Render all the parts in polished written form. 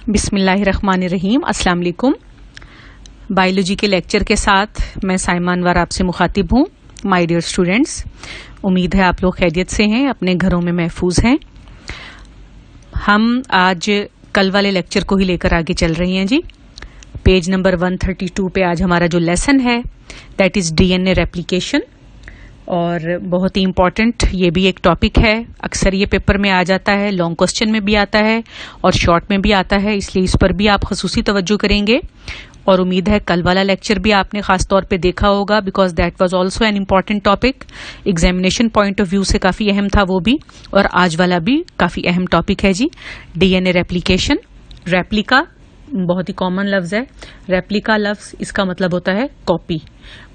बिस्मिल्लाहिर्रहमानिर्रहीम। अस्सलाम वालेकुम। बायोलॉजी के लेक्चर के साथ मैं साइमा अनवर आपसे मुखातिब हूँ। माय डियर स्टूडेंट्स, उम्मीद है आप लोग खैरियत से हैं, अपने घरों में महफूज हैं। हम आज कल वाले लेक्चर को ही लेकर आगे चल रही हैं जी। पेज नंबर 132 पे आज हमारा जो लेसन है दैट इज डीएनए रेप्लिकेशन, और बहुत ही इम्पॉर्टेंट ये भी एक टॉपिक है। अक्सर ये पेपर में आ जाता है, लॉन्ग क्वेश्चन में भी आता है और शॉर्ट में भी आता है, इसलिए इस पर भी आप खसूसी तवज्जो करेंगे। और उम्मीद है कल वाला लेक्चर भी आपने खास तौर पे देखा होगा, because that was also an important topic. Examination point of view से काफी अहम था वो भी, और आज वाला भी काफी अहम टॉपिक है जी, डीएनए रेप्लिकेशन। रेप्लिका बहुत ही कॉमन लफ्ज है। रेप्लिका लफ्ज इसका मतलब होता है कॉपी।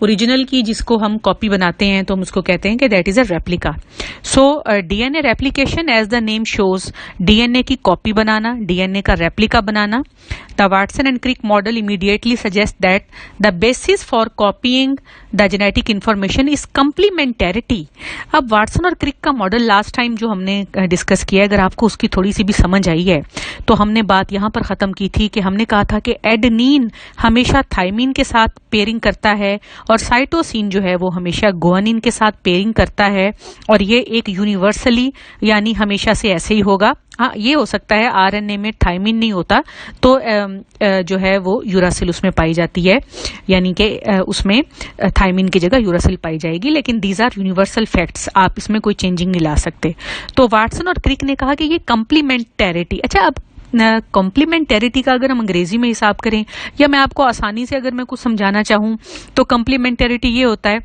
ओरिजिनल की जिसको हम कॉपी बनाते हैं तो हम उसको कहते हैं कि that is a replica. So DNA replication as the name shows, DNA की कॉपी बनाना, डीएनए का रेप्लिका बनाना। The Watson and Crick model immediately suggest that the basis for copying the genetic information is complementarity. अब Watson और क्रिक का model last time जो हमने discuss किया, अगर आपको उसकी थोड़ी सी भी समझ आई है तो हमने बात यहां पर खत्म की थी कि हमने कहा था कि एडेनिन हमेशा थाइमिन के साथ पेयरिंग करता है और साइटोसिन जो है वो हमेशा गुआनिन के साथ पेयरिंग करता है, और ये एक यूनिवर्सली यानी हमेशा से ऐसे ही होगा। हाँ, ये हो सकता है आरएनए में थाइमिन नहीं होता तो जो है वो यूरासिल उसमें पाई जाती है, यानी कि उसमें थाइमिन की जगह यूरासिल पाई जाएगी, लेकिन दीज आर यूनिवर्सल फैक्ट्स, आप इसमें कोई चेंजिंग नहीं ला सकते। तो वाटसन और क्रिक ने कहा कि ये कम्प्लीमेंटेरिटी। अच्छा, अब कॉम्प्लीमेंटेरिटी का अगर हम अंग्रेजी में हिसाब करें, या मैं आपको आसानी से अगर मैं कुछ समझाना चाहूं तो कॉम्प्लीमेंटेरिटी ये होता है,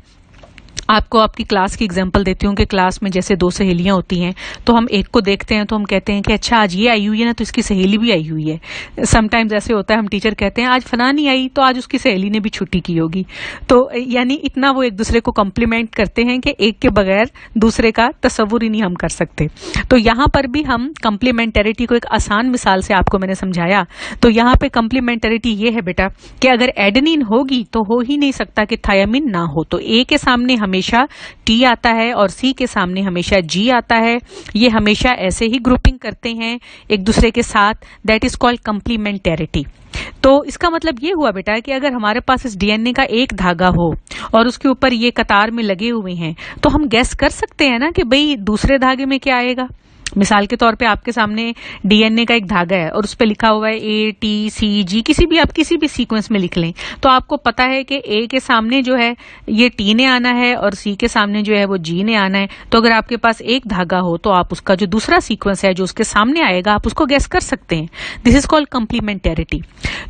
आपको आपकी क्लास की एग्जांपल देती हूँ कि क्लास में जैसे दो सहेलियां होती हैं, तो हम एक को देखते हैं तो हम कहते हैं कि अच्छा आज ये आई हुई है ना, तो इसकी सहेली भी आई हुई है। समटाइम्स ऐसे होता है, हम टीचर कहते हैं आज फलां नहीं आई तो आज उसकी सहेली ने भी छुट्टी की होगी। तो यानी इतना वो एक दूसरे को कॉम्प्लीमेंट करते हैं कि एक के बगैर दूसरे का तस्वुर ही नहीं हम कर सकते। तो यहाँ पर भी हम कॉम्प्लीमेंटेरिटी को एक आसान मिसाल से आपको मैंने समझाया। तो यहाँ पे कॉम्प्लीमेंटेरिटी ये है बेटा कि अगर एडेनिन होगी तो हो ही नहीं सकता कि थायमिन ना हो। तो ए के सामने हमेशा टी आता है और सी के सामने हमेशा जी आता है। ये हमेशा ऐसे ही ग्रुपिंग करते हैं एक दूसरे के साथ, दैट इज कॉल्ड कम्प्लीमेंटेरिटी। तो इसका मतलब ये हुआ बेटा कि अगर हमारे पास इस डीएनए का एक धागा हो और उसके ऊपर ये कतार में लगे हुए हैं, तो हम गेस कर सकते हैं ना कि भाई दूसरे धागे में क्या आएगा। मिसाल के तौर पे आपके सामने डीएनए का एक धागा है और उस पे लिखा हुआ है ए टी सी जी, आप किसी भी सीक्वेंस में लिख लें, तो आपको पता है कि ए के सामने जो है ये टी ने आना है और सी के सामने जो है वो जी ने आना है। तो अगर आपके पास एक धागा हो तो आप उसका जो दूसरा सीक्वेंस है जो उसके सामने आएगा आप उसको गेस कर सकते हैं। This is called complementarity.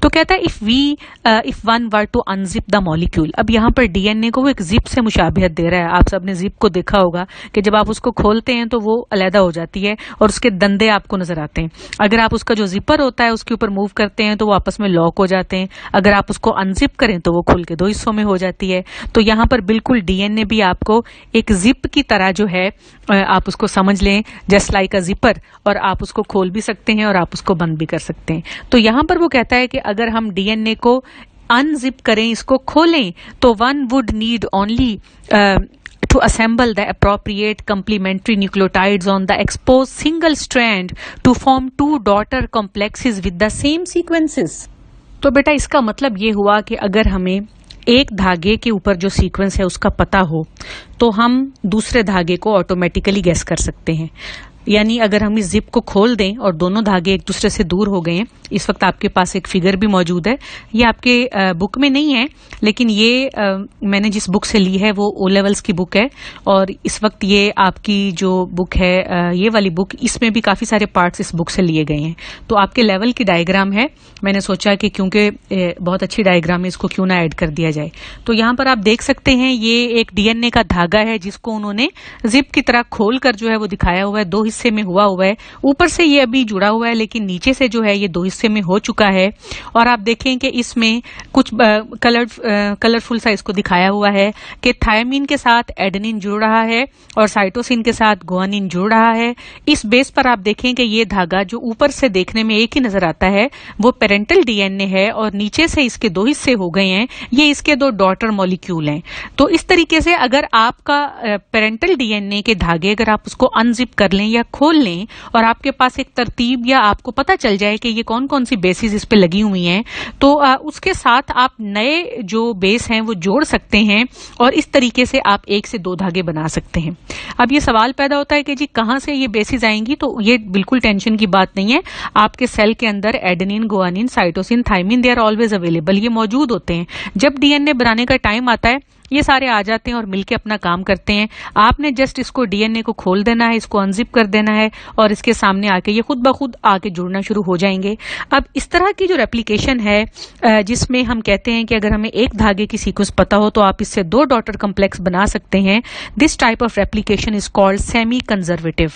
तो कहता है if one were to unzip the molecule. अब यहाँ पर डीएनए को वो एक जिप से मुशाबिहत दे रहा है। आप सबने जिप को देखा होगा कि जब आप उसको खोलते हैं तो वो अलहदा हो जाती है और उसके दंदे आपको नजर आते हैं। अगर आप उसका जो जिपर होता है उसके ऊपर मूव करते हैं तो वो आपस में लॉक हो जाते हैं। अगर आप उसको अनजिप करें तो वो खुल के दो हिस्सों में हो जाती है। तो यहाँ पर बिल्कुल डीएनए भी आपको एक जिप की तरह जो है आप उसको समझ लें, जस्ट लाइक अ जिपर, और आप उसको खोल भी सकते हैं और आप उसको बंद भी कर सकते हैं। तो यहाँ पर वो कहता है कि अगर हम डीएनए को अनजिप करें, इसको खोलें, तो one would need only to assemble the appropriate complementary nucleotides on the exposed single strand to form two daughter complexes with the same sequences। तो बेटा इसका मतलब ये हुआ कि अगर हमें एक धागे के ऊपर जो सीक्वेंस है उसका पता हो तो हम दूसरे धागे को ऑटोमेटिकली गेस कर सकते हैं। यानी अगर हम इस जिप को खोल दें और दोनों धागे एक दूसरे से दूर हो गए हैं, इस वक्त आपके पास एक फिगर भी मौजूद है, ये आपके बुक में नहीं है लेकिन ये मैंने जिस बुक से ली है वो ओ लेवल्स की बुक है, और इस वक्त ये आपकी जो बुक है ये वाली बुक, इसमें भी काफी सारे पार्ट्स इस बुक से लिए गए हैं। तो आपके लेवल की डायग्राम है, मैंने सोचा कि क्योंकि बहुत अच्छी डायग्राम है इसको क्यों ना ऐड कर दिया जाए। तो यहाँ पर आप देख सकते हैं ये एक डीएनए का धागा है जिसको उन्होंने जिप की तरह खोल कर जो है वो दिखाया हुआ है, दो हिस्से में हुआ है। ऊपर से ये अभी जुड़ा हुआ है लेकिन नीचे से जो है ये दो हिस्से में हो चुका है। और आप देखें कि इसमें कुछ कलरफुल सा इसको दिखाया हुआ है कि थायमिन के साथ एडेनिन जुड़ रहा है और साइटोसिन के साथ गुआनिन जुड़ रहा है। इस बेस पर आप देखें कि ये धागा जो ऊपर से देखने में एक ही नजर आता है वो पेरेंटल डीएनए है और नीचे से इसके दो हिस्से हो गए हैं, ये इसके दो डॉटर मॉलिक्यूल हैं। तो इस तरीके से अगर आपका पेरेंटल डीएनए के धागे अगर आप उसको अनजिप कर लें या खोल लें और आपके पास एक तरतीब या आपको पता चल जाए कि ये कौन कौन सी बेसिस इस पे लगी हुई हैं, तो उसके साथ आप नए जो बेस हैं वो जोड़ सकते हैं और इस तरीके से आप 1 से 2 धागे बना सकते हैं। अब ये सवाल पैदा होता है कि जी कहाँ से ये बेसिस आएंगी, तो ये बिल्कुल टेंशन की बात नहीं है। आपके सेल के अंदर adenine, guanine, cytosine, thymine, they are always available, ये मौजूद होते हैं। जब डीएनए बनाने का टाइम आता है ये सारे आ जाते हैं और मिलके अपना काम करते हैं। आपने जस्ट इसको डीएनए को खोल देना है, इसको अनजिप कर देना है और इसके सामने आके ये खुद ब खुद आके जुड़ना शुरू हो जाएंगे। अब इस तरह की जो रेप्लिकेशन है जिसमें हम कहते हैं कि अगर हमें एक धागे की सीक्वेंस पता हो तो आप इससे 2 डॉटर कॉम्प्लेक्स बना सकते हैं, this type of replication is called semi conservative.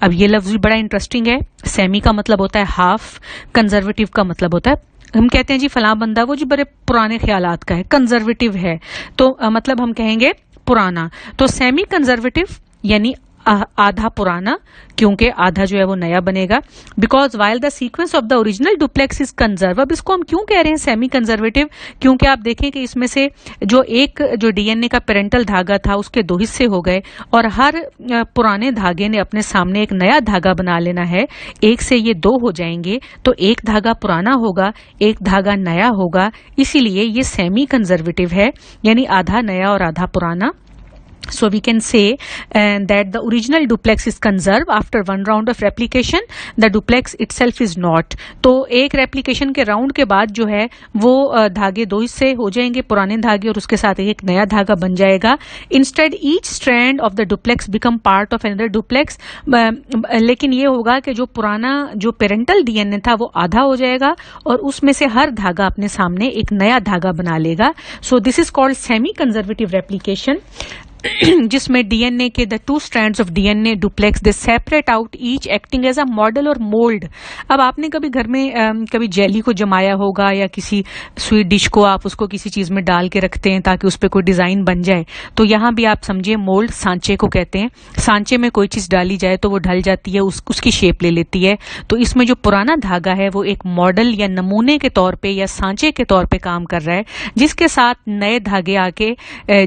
अब ये लफ्ज भी बड़ा इंटरेस्टिंग है। सेमी का मतलब होता है हाफ, कंजर्वेटिव का मतलब होता है, हम कहते हैं जी फलां बंदा वो जी बड़े पुराने ख्यालात का है, कंजर्वेटिव है, तो मतलब हम कहेंगे पुराना। तो सेमी कंजर्वेटिव यानी आधा पुराना, क्योंकि आधा जो है वो नया बनेगा। Because while the sequence of the original duplex is conserve. अब इसको हम क्यों कह रहे हैं सेमी कंजर्वेटिव, क्योंकि आप देखें कि इसमें से जो डीएनए का पेरेंटल धागा था उसके 2 हिस्से हो गए और हर पुराने धागे ने अपने सामने एक नया धागा बना लेना है। 1 से ये 2 हो जाएंगे तो एक धागा पुराना होगा, एक धागा नया होगा, इसीलिए ये सेमी कंजर्वेटिव है, यानी आधा नया और आधा पुराना। So we can say that the original duplex is conserved after one round of replication, the duplex itself is not। तो एक रेप्लिकेशन के राउंड के बाद जो है वो धागे 2 हिस्से हो जाएंगे, पुराने धागे और उसके साथ एक नया धागा बन जाएगा। Instead each strand of the duplex become part of another duplex। लेकिन ये होगा कि जो पुराना जो पेरेंटल डीएनए था वो आधा हो जाएगा और उसमें से हर धागा अपने सामने एक नया धागा बना लेगा। So this is called semi conservative replication जिसमें डीएनए के the 2 strands of DNA duplex they separate out each acting as a model और मोल्ड। अब आपने कभी घर में कभी जेली को जमाया होगा या किसी स्वीट डिश को आप उसको किसी चीज में डाल के रखते हैं ताकि उस पर कोई डिजाइन बन जाए, तो यहाँ भी आप समझिए मोल्ड सांचे को कहते हैं। सांचे में कोई चीज डाली जाए तो वो ढल जाती है, उसकी शेप ले लेती है। तो इसमें जो पुराना धागा है वो एक मॉडल या नमूने के तौर पे या सांचे के तौर पे काम कर रहा है, जिसके साथ नए धागे आके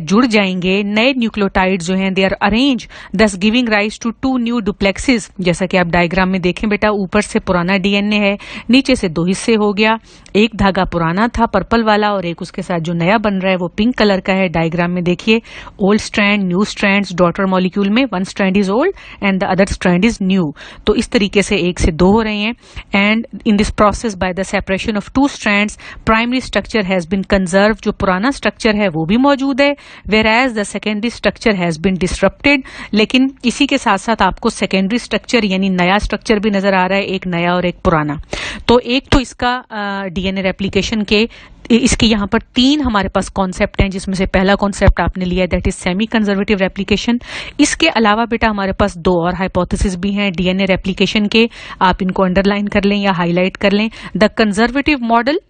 जुड़ जाएंगे। नए न्यूक्लियोटाइड जो हैं दे आर अरेंज दस गिविंग राइज टू 2 न्यू डुप्लेक्सेस। जैसा कि आप डायग्राम में देखें बेटा, ऊपर से पुराना डीएनए है, नीचे से 2 हिस्से हो गया। एक धागा पुराना था पर्पल वाला और एक उसके साथ जो नया बन रहा है वो पिंक कलर का है। डायग्राम में देखिए old strand, new strands, daughter molecule में 1 strand is old and the other strand is new. तो इस तरीके से 1 से 2 हो रहे हैं। And in this process by the separation of 2 strands primary structure has been conserve. जो पुराना स्ट्रक्चर है वो भी मौजूद है, whereas the secondary structure has been disrupted. लेकिन इसी के साथ साथ आपको सेकेंडरी स्ट्रक्चर यानी नया स्ट्रक्चर भी नजर आ रहा है, एक नया और एक पुराना। तो एक तो इसका डीएनए रेप्लिकेशन के इसके यहाँ पर 3 हमारे पास कॉन्सेप्ट हैं, जिसमें से पहला कॉन्सेप्ट आपने लिया that is semi conservative replication. इसके अलावा बेटा हमारे पास 2 और हाइपोथेसिस भी हैं डीएनए रेप्लिकेशन के, आप इनको अंडरलाइन कर लें या हाईलाइट कर लें। द कंजर्वेटिव मॉडल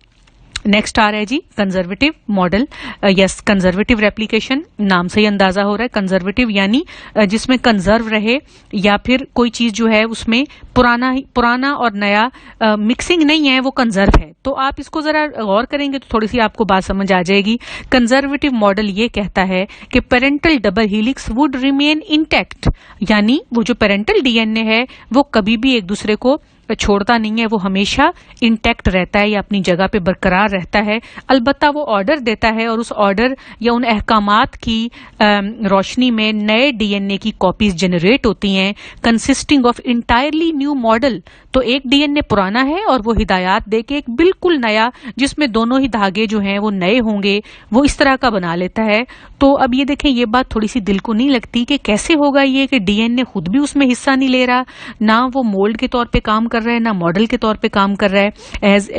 नेक्स्ट आ रहा है जी, conservative model. Yes, conservative replication नाम से ही अंदाजा हो रहा है। कंजर्वेटिव यानी जिसमें कंजर्व रहे या फिर कोई चीज जो है उसमें पुराना और नया मिक्सिंग नहीं है, वो कंजर्व है। तो आप इसको जरा गौर करेंगे तो थोड़ी सी आपको बात समझ आ जाएगी। कंजर्वेटिव मॉडल ये कहता है कि parental double helix would remain intact, यानी वो जो पेरेंटल डीएनए है वो कभी भी एक दूसरे को छोड़ता नहीं है, वो हमेशा इंटैक्ट रहता है या अपनी जगह पे बरकरार रहता है। अलबत्ता वो ऑर्डर देता है और उस ऑर्डर या उन अहकामात की रोशनी में नए डीएनए की कॉपीज जनरेट होती हैं consisting of entirely new model. तो एक डीएनए पुराना है और वो हिदायत दे के एक बिल्कुल नया, जिसमें दोनों ही धागे जो हैं वो नए होंगे, वो इस तरह का बना लेता है। तो अब ये देखें, ये बात थोड़ी सी दिल को नहीं लगती कि कैसे होगा ये कि डीएनए खुद भी उसमें हिस्सा नहीं ले रहा, ना वो मोल्ड के तौर पे काम कर रहा है, ना मॉडल के तौर पे काम कर रहा है। As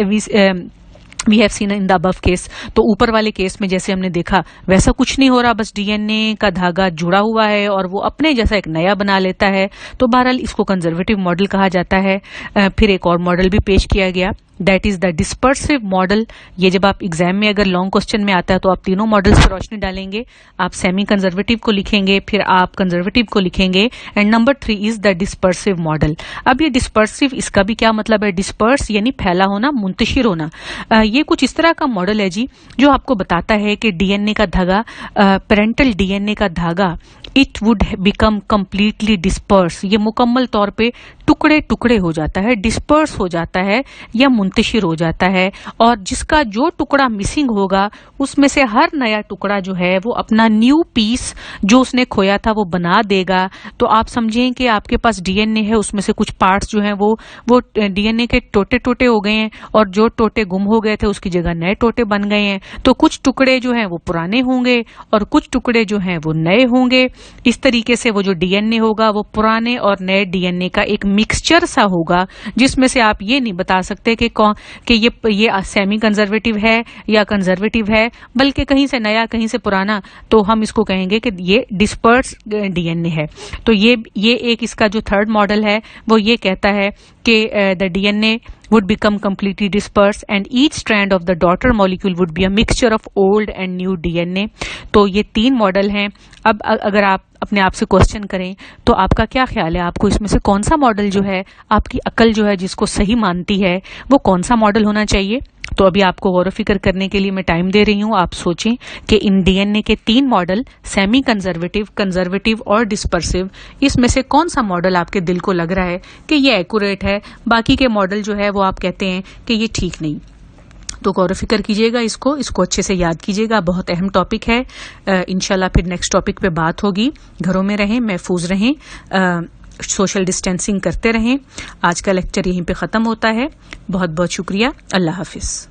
we have seen in the above case. तो ऊपर वाले केस में जैसे हमने देखा वैसा कुछ नहीं हो रहा, बस डीएनए का धागा जुड़ा हुआ है और वो अपने जैसा एक नया बना लेता है। तो बहरहाल इसको कंजर्वेटिव मॉडल कहा जाता है। फिर एक और मॉडल भी पेश किया गया, that is the dispersive model. ये जब आप एग्जाम में अगर लॉन्ग क्वेश्चन में आता है तो आप तीनों मॉडल्स पर रोशनी डालेंगे। आप सेमी कंजर्वेटिव को लिखेंगे, फिर आप कंजर्वेटिव को लिखेंगे, and number 3 is the dispersive model. अब ये डिस्पर्सिव, इसका भी क्या मतलब है? डिस्पर्स यानी फैला होना, मुंतशिर होना। ये कुछ इस तरह का मॉडल है जी जो आपको बताता है कि डीएनए का धागा, पेरेंटल डीएनए का धागा it would become completely disperse, ये मुकम्मल तौर पे टुकड़े टुकड़े हो जाता है, डिस्पर्स हो जाता है या मुंतशिर हो जाता है। और जिसका जो टुकड़ा मिसिंग होगा उसमें से हर नया टुकड़ा जो है वो अपना न्यू पीस जो उसने खोया था वो बना देगा। तो आप समझें कि आपके पास डीएनए है, उसमें से कुछ पार्ट्स जो हैं वो डीएनए के टोटे टोटे हो गए हैं, और जो टोटे गुम हो गए थे उसकी जगह नए टोटे बन गए हैं। तो कुछ टुकड़े जो हैं वो पुराने होंगे और कुछ टुकड़े जो हैं वो नए होंगे। इस तरीके से वो जो डीएनए होगा वो पुराने और नए डीएनए का एक मिक्सचर सा होगा, जिसमें से आप ये नहीं बता सकते कि ये सेमी कंजर्वेटिव है या कंजर्वेटिव है, बल्कि कहीं से नया कहीं से पुराना, तो हम इसको कहेंगे कि ये डिस्पर्स डीएनए है। तो ये एक इसका जो थर्ड मॉडल है वो ये कहता है कि the DNA would become completely dispersed and each strand of the daughter molecule would be a mixture of old and new DNA। तो ये 3 मॉडल हैं। अब अगर आप अपने आप से क्वेश्चन करें तो आपका क्या ख्याल है, आपको इसमें से कौन सा मॉडल जो है, आपकी अकल जो है जिसको सही मानती है, वो कौन सा मॉडल होना चाहिए? तो अभी आपको गौर फिक्र करने के लिए मैं टाइम दे रही हूँ। आप सोचें कि इन डीएनए के 3 मॉडल, सेमी कंजर्वेटिव, कंजर्वेटिव और डिस्पर्सिव, इसमें से कौन सा मॉडल आपके दिल को लग रहा है कि ये एक्यूरेट है, बाकी के मॉडल जो है वो आप कहते हैं कि ये ठीक नहीं। तो गौर फिक्र कीजिएगा, इसको अच्छे से याद कीजिएगा, बहुत अहम टॉपिक है। इंशाल्लाह फिर नेक्स्ट टॉपिक पे बात होगी। घरों में रहें, महफूज रहें, सोशल डिस्टेंसिंग करते रहें। आज का लेक्चर यहीं पे ख़त्म होता है। बहुत बहुत शुक्रिया। अल्लाह हाफिज़।